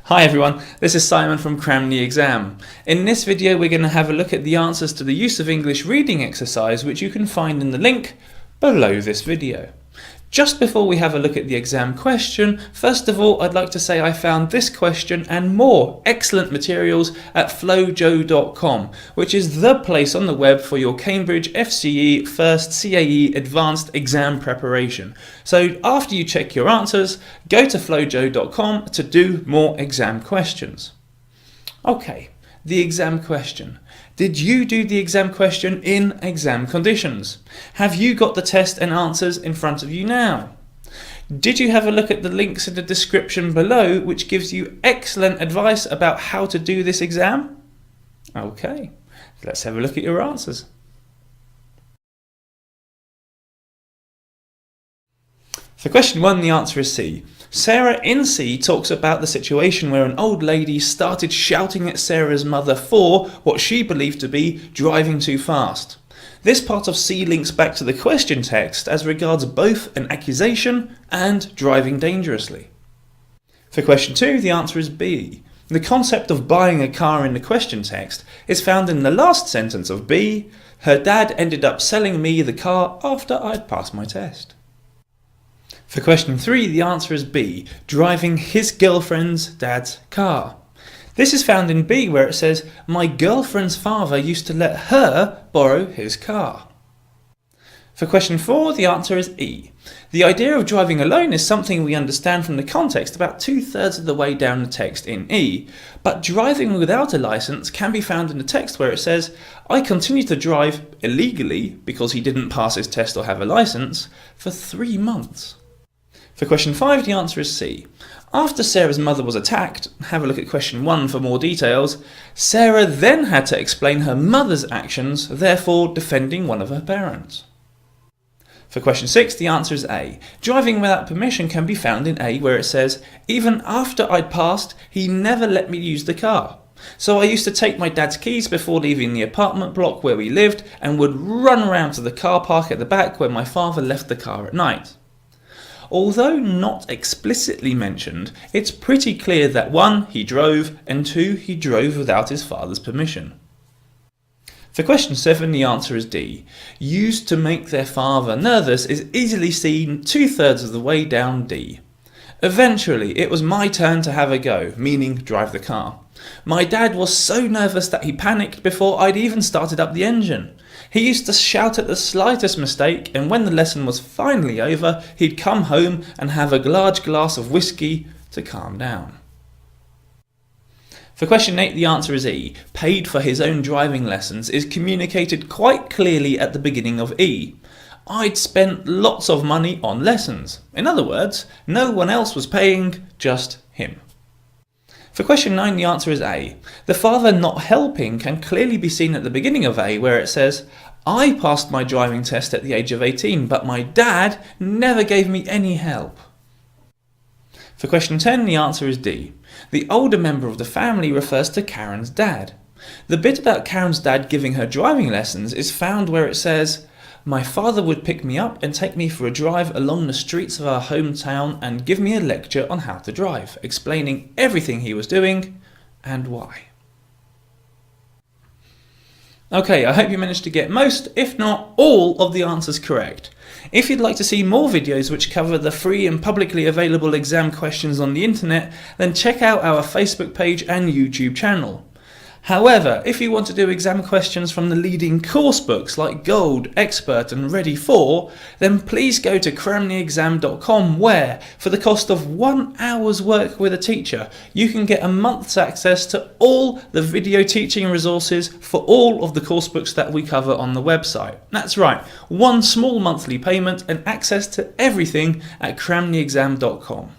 Hi everyone, this is Simon from CramTheExam. In this video we're going to have a look at the answers to the use of English reading exercise, which you can find in the link below this video. Just before we have a look at the exam question, first of all I'd like to say I found this question and more excellent materials at FloJoe.com, which is the place on the web for your Cambridge FCE First CAE Advanced Exam Preparation. So after you check your answers, go to FloJoe.com to do more exam questions. Okay, the exam question. Did you do the exam question in exam conditions? Have you got the test and answers in front of you now? Did you have a look at the links in the description below, which gives you excellent advice about how to do this exam? Okay, let's have a look at your answers. For question 1, the answer is C. Sarah in C talks about the situation where an old lady started shouting at Sarah's mother for what she believed to be driving too fast. This part of C links back to the question text as regards both an accusation and driving dangerously. For question 2, the answer is B. The concept of buying a car in the question text is found in the last sentence of B. Her dad ended up selling me the car after I'd passed my test. For question 3, the answer is B, driving his girlfriend's dad's car. This is found in B, where it says, my girlfriend's father used to let her borrow his car. For question 4, the answer is E. The idea of driving alone is something we understand from the context about 2/3 of the way down the text in E, but driving without a license can be found in the text where it says, I continued to drive illegally because he didn't pass his test or have a license for 3 months. For question 5, the answer is C. After Sarah's mother was attacked, have a look at question 1 for more details, Sarah then had to explain her mother's actions, therefore defending one of her parents. For question 6, the answer is A. Driving without permission can be found in A, where it says, even after I'd passed, he never let me use the car. So I used to take my dad's keys before leaving the apartment block where we lived and would run around to the car park at the back where my father left the car at night. Although not explicitly mentioned, it's pretty clear that 1, he drove, and 2, he drove without his father's permission. For question 7, the answer is D. Used to make their father nervous is easily seen 2/3 of the way down D. Eventually, it was my turn to have a go, meaning drive the car. My dad was so nervous that he panicked before I'd even started up the engine. He used to shout at the slightest mistake, and when the lesson was finally over, he'd come home and have a large glass of whiskey to calm down. For question 8, the answer is E. Paid for his own driving lessons is communicated quite clearly at the beginning of E. I'd spent lots of money on lessons. In other words, no one else was paying, just him. For question 9, the answer is A. The father not helping can clearly be seen at the beginning of A, where it says, I passed my driving test at the age of 18, but my dad never gave me any help. For question 10, the answer is D. The older member of the family refers to Karen's dad. The bit about Karen's dad giving her driving lessons is found where it says, my father would pick me up and take me for a drive along the streets of our hometown and give me a lecture on how to drive, explaining everything he was doing and why. Okay, I hope you managed to get most, if not all, of the answers correct. If you'd like to see more videos which cover the free and publicly available exam questions on the internet, then check out our Facebook page and YouTube channel. However, if you want to do exam questions from the leading course books like Gold, Expert and Ready 4, then please go to CramTheExam.com, where, for the cost of 1 hour's work with a teacher, you can get a month's access to all the video teaching resources for all of the course books that we cover on the website. That's right, 1 small monthly payment and access to everything at CramTheExam.com.